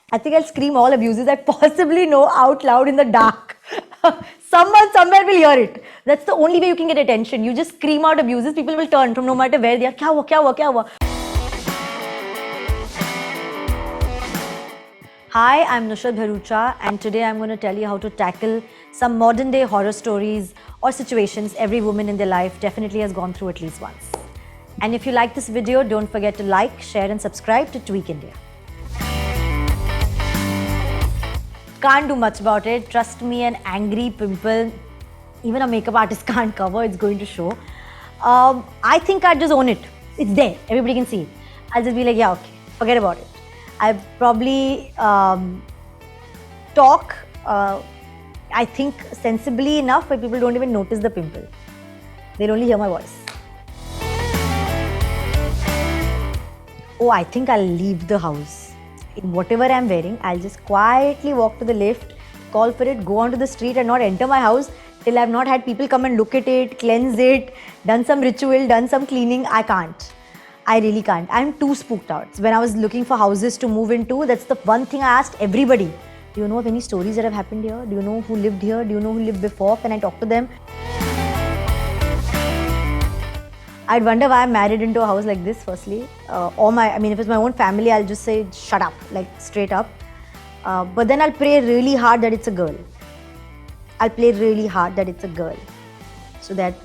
I think I'll scream all abuses I possibly know out loud in the dark. Someone somewhere will hear it. That's the only way you can get attention. You just scream out abuses, people will turn from no matter where they are. Kya hua, kya hua, kya hua? Hi, I'm Nushat Bharucha, and today I'm going to tell you how to tackle some modern day horror stories or situations every woman in their life definitely has gone through at least once. And if you like this video, don't forget to like, share and subscribe to Tweak India. Can't do much about it. Trust me, an angry pimple, even a makeup artist can't cover, it's going to show. I think I'd just own it. It's there, everybody can see it. I'll just be like, yeah, okay, forget about it. I'll probably talk, I think sensibly enough, but people don't even notice the pimple. They'll only hear my voice. Oh, I think I'll leave the house. In whatever I'm wearing, I'll just quietly walk to the lift, call for it, go onto the street and not enter my house till I've not had people come and look at it, cleanse it, done some ritual, done some cleaning. I can't. I really can't. I'm too spooked out. When I was looking for houses to move into, that's the one thing I asked everybody. Do you know of any stories that have happened here? Do you know who lived here? Do you know who lived before? Can I talk to them? I'd wonder why I'm married into a house like this, firstly. If it's my own family, I'll just say, shut up, like straight up. But then I'll pray really hard that it's a girl. I'll pray really hard that it's a girl so that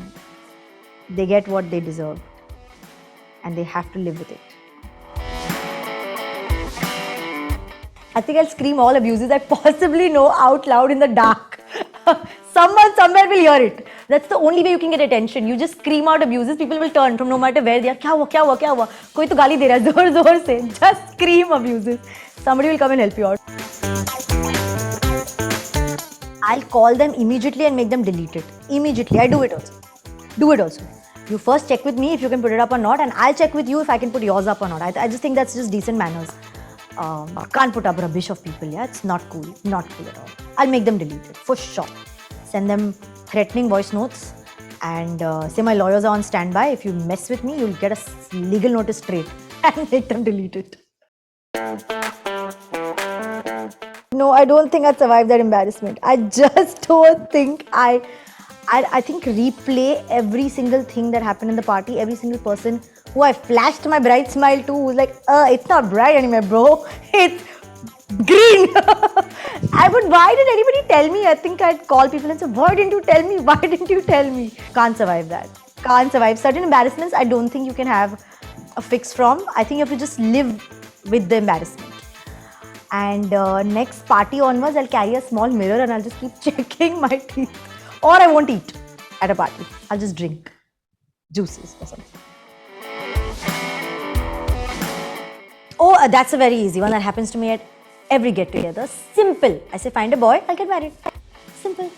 they get what they deserve and they have to live with it. I think I'll scream all abuses I possibly know out loud in the dark. Someone somewhere will hear it. That's the only way you can get attention. You just scream out abuses, people will turn from no matter where they are. Kya hua, kya hua, kya hua? Koi to gaali de raha hai, zor zor se. Just scream abuses. Somebody will come and help you out. I'll call them immediately and make them delete it. Immediately. I do it also. Do it also. You first check with me if you can put it up or not, and I'll check with you if I can put yours up or not. I just think that's just decent manners. Can't put up rubbish of people, yeah? It's not cool. Not cool at all. I'll make them delete it, for sure. Send them threatening voice notes and say my lawyers are on standby. If you mess with me, you'll get a legal notice straight and make them delete it. No, I don't think I'd survive that embarrassment. I just don't think I think replay every single thing that happened in the party, every single person who I flashed my bright smile to, who's like, it's not bright anymore, bro. It's green. Why did anybody tell me? I think I'd call people and say, why didn't you tell me? Why didn't you tell me? Can't survive that. Can't survive. Certain embarrassments, I don't think you can have a fix from. I think you have to just live with the embarrassment. And next party onwards, I'll carry a small mirror and I'll just keep checking my teeth. Or I won't eat at a party. I'll just drink juices or something. Oh, that's a very easy one. That happens to me at every get-together. Simple. I say, find a boy, I'll get married. Simple.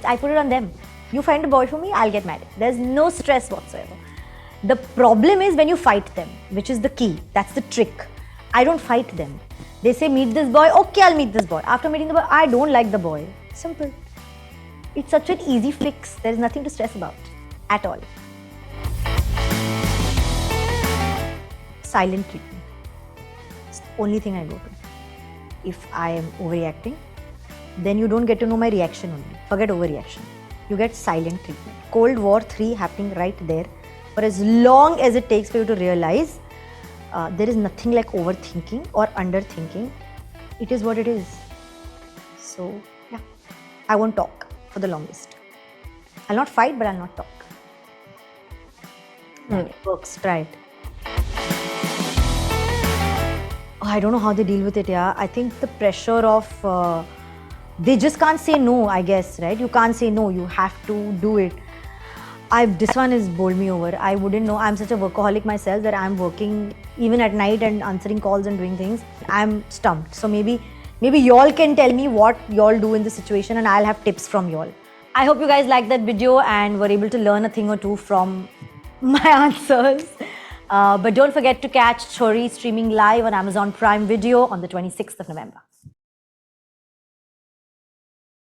I put it on them. You find a boy for me, I'll get married. There's no stress whatsoever. The problem is when you fight them, which is the key. That's the trick. I don't fight them. They say, meet this boy. Okay, I'll meet this boy. After meeting the boy, I don't like the boy. Simple. It's such an easy fix. There's nothing to stress about at all. Silent treatment. It's the only thing I go to. If I am overreacting, then you don't get to know my reaction only. Forget overreaction. You get silent treatment. Cold War 3 happening right there. For as long as it takes for you to realize, there is nothing like overthinking or underthinking. It is what it is. So, yeah, I won't talk for the longest. I'll not fight, but I'll not talk. It works. Try it. I don't know how they deal with it, yeah. I think the pressure of, they just can't say no, I guess, right? You can't say no, you have to do it. This one has bowled me over. I wouldn't know. I'm such a workaholic myself that I'm working even at night and answering calls and doing things. I'm stumped. So maybe y'all can tell me what y'all do in this situation and I'll have tips from y'all. I hope you guys liked that video and were able to learn a thing or two from my answers. But don't forget to catch Chori streaming live on Amazon Prime Video on the 26th of November.